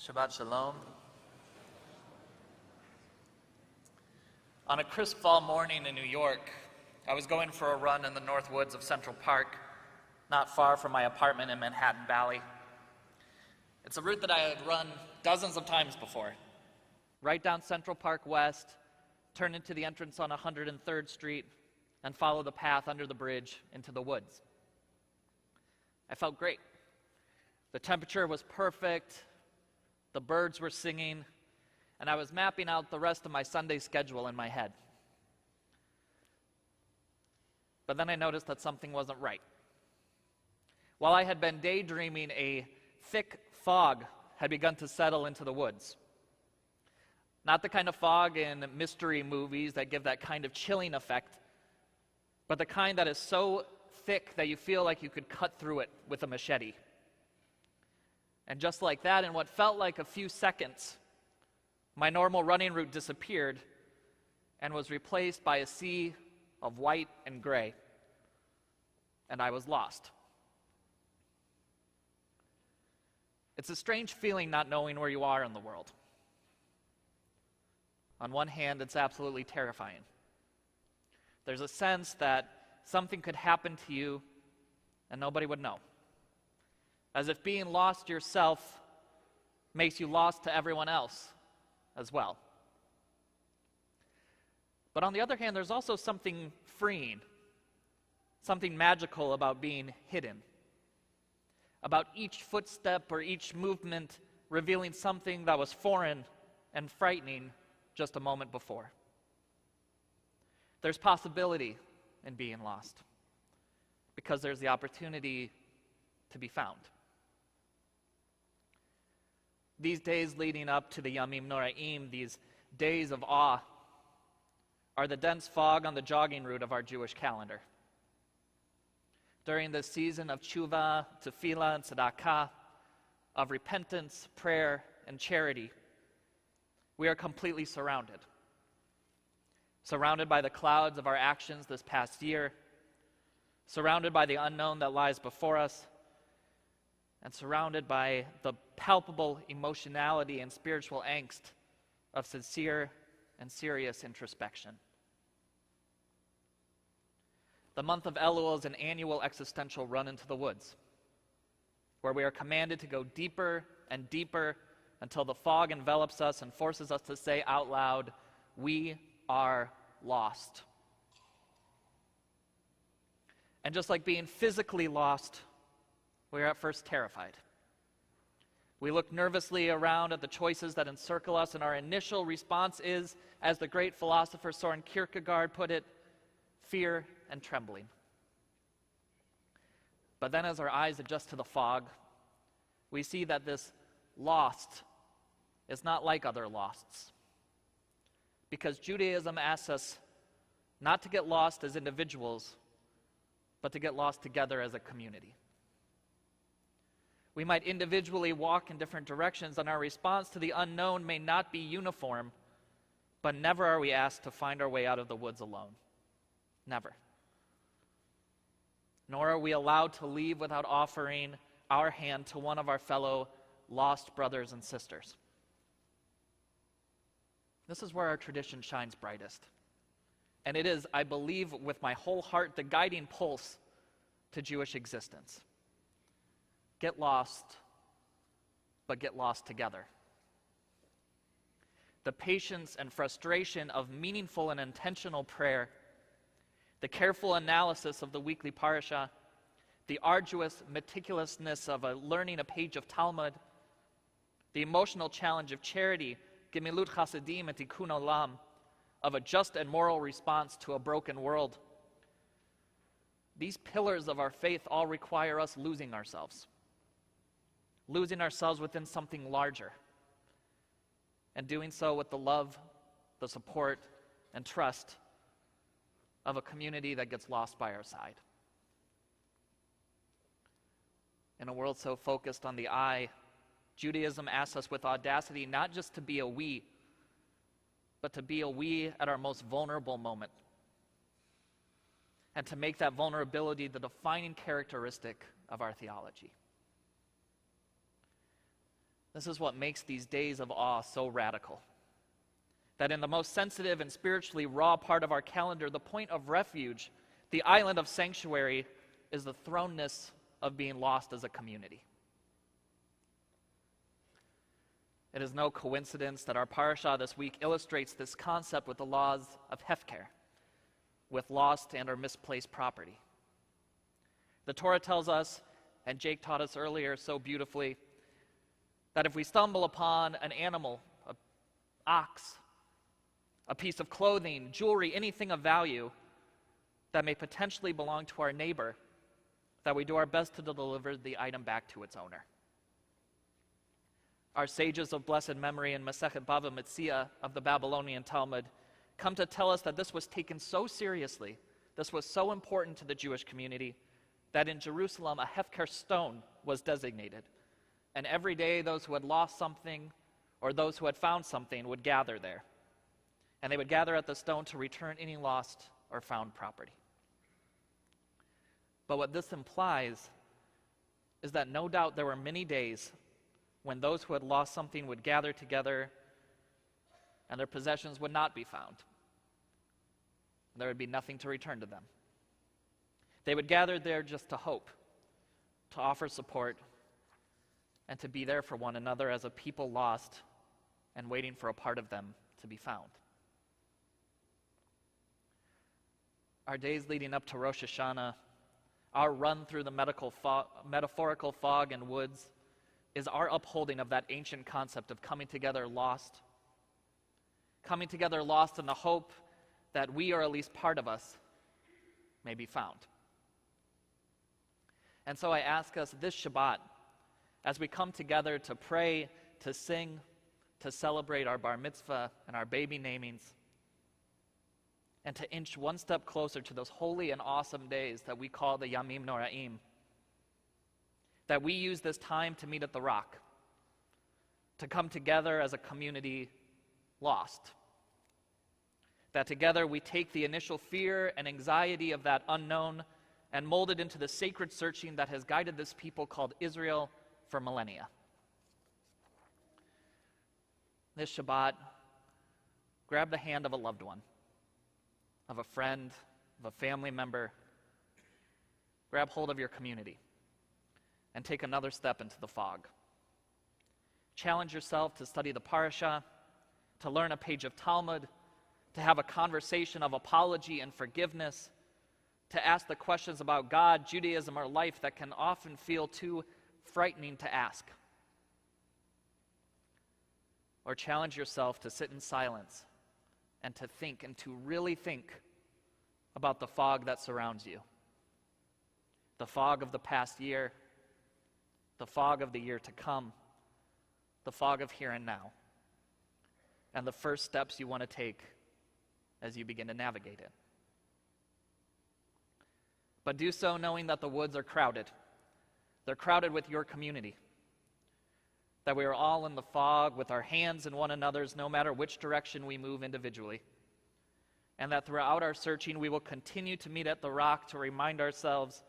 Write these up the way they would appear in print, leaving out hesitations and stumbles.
Shabbat Shalom. On a crisp fall morning in New York, I was going for a run in the north woods of Central Park, not far from my apartment in Manhattan Valley. It's a route that I had run dozens of times before. Right down Central Park West, turn into the entrance on 103rd Street, and follow the path under the bridge into the woods. I felt great. The temperature was perfect, the birds were singing, and I was mapping out the rest of my Sunday schedule in my head. But then I noticed that something wasn't right. While I had been daydreaming, a thick fog had begun to settle into the woods. Not the kind of fog in mystery movies that give that kind of chilling effect, but the kind that is so thick that you feel like you could cut through it with a machete. And just like that, in what felt like a few seconds, my normal running route disappeared and was replaced by a sea of white and gray, and I was lost. It's a strange feeling not knowing where you are in the world. On one hand, it's absolutely terrifying. There's a sense that something could happen to you and nobody would know. As if being lost yourself makes you lost to everyone else as well. But on the other hand, there's also something freeing, something magical about being hidden, about each footstep or each movement revealing something that was foreign and frightening just a moment before. There's possibility in being lost because there's the opportunity to be found. These days leading up to the Yamim Noraim, these days of awe, are the dense fog on the jogging route of our Jewish calendar. During this season of tshuva, tefillah, and tzedakah, of repentance, prayer, and charity, we are completely surrounded. Surrounded by the clouds of our actions this past year, surrounded by the unknown that lies before us, and surrounded by the palpable emotionality and spiritual angst of sincere and serious introspection. The month of Elul is an annual existential run into the woods, where we are commanded to go deeper and deeper until the fog envelops us and forces us to say out loud, "We are lost." And just like being physically lost, we are at first terrified. We look nervously around at the choices that encircle us, and our initial response is, as the great philosopher Soren Kierkegaard put it, fear and trembling. But then as our eyes adjust to the fog, we see that this lost is not like other losts. Because Judaism asks us not to get lost as individuals, but to get lost together as a community. We might individually walk in different directions, and our response to the unknown may not be uniform, but never are we asked to find our way out of the woods alone. Never. Nor are we allowed to leave without offering our hand to one of our fellow lost brothers and sisters. This is where our tradition shines brightest. And it is, I believe, with my whole heart, the guiding pulse to Jewish existence. Get lost, but get lost together. The patience and frustration of meaningful and intentional prayer, the careful analysis of the weekly parasha, the arduous meticulousness of learning a page of Talmud, the emotional challenge of charity, gemilut chasadim and tikkun olam, of a just and moral response to a broken world. These pillars of our faith all require us losing ourselves within something larger, and doing so with the love, the support, and trust of a community that gets lost by our side. In a world so focused on the I, Judaism asks us with audacity not just to be a we, but to be a we at our most vulnerable moment, and to make that vulnerability the defining characteristic of our theology. This is what makes these days of awe so radical. That in the most sensitive and spiritually raw part of our calendar, the point of refuge, the island of sanctuary, is the thrownness of being lost as a community. It is no coincidence that our parashah this week illustrates this concept with the laws of hefker, with lost and or misplaced property. The Torah tells us, and Jake taught us earlier so beautifully, that if we stumble upon an animal, an ox, a piece of clothing, jewelry, anything of value that may potentially belong to our neighbor, that we do our best to deliver the item back to its owner. Our sages of blessed memory in Masechet Bava Metzia of the Babylonian Talmud come to tell us that this was taken so seriously, this was so important to the Jewish community, that in Jerusalem a hefker stone was designated. And every day those who had lost something or those who had found something would gather there. And they would gather at the stone to return any lost or found property. But what this implies is that no doubt there were many days when those who had lost something would gather together and their possessions would not be found. There would be nothing to return to them. They would gather there just to hope, to offer support, and to be there for one another as a people lost and waiting for a part of them to be found. Our days leading up to Rosh Hashanah, our run through the metaphorical fog and woods, is our upholding of that ancient concept of coming together lost in the hope that we, or at least part of us, may be found. And so I ask us this Shabbat, as we come together to pray, to sing, to celebrate our bar mitzvah and our baby namings, and to inch one step closer to those holy and awesome days that we call the Yamim Noraim, that we use this time to meet at the rock, to come together as a community lost. That together we take the initial fear and anxiety of that unknown and mold it into the sacred searching that has guided this people called Israel for millennia. This Shabbat, grab the hand of a loved one, of a friend, of a family member. Grab hold of your community and take another step into the fog. Challenge yourself to study the parashah, to learn a page of Talmud, to have a conversation of apology and forgiveness, to ask the questions about God, Judaism, or life that can often feel too frightening to ask. Or challenge yourself to sit in silence and to think, and to really think about the fog that surrounds you. The fog of the past year, the fog of the year to come, the fog of here and now, and the first steps you want to take as you begin to navigate it. But do so knowing that the woods are crowded. They're crowded with your community. That we are all in the fog with our hands in one another's, no matter which direction we move individually. And that throughout our searching, we will continue to meet at the rock to remind ourselves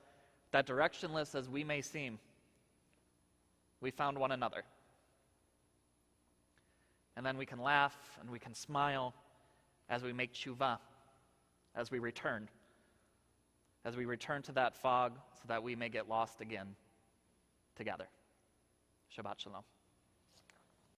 that directionless as we may seem, we found one another. And then we can laugh and we can smile as we make tshuva, as we return to that fog so that we may get lost again together. Shabbat Shalom.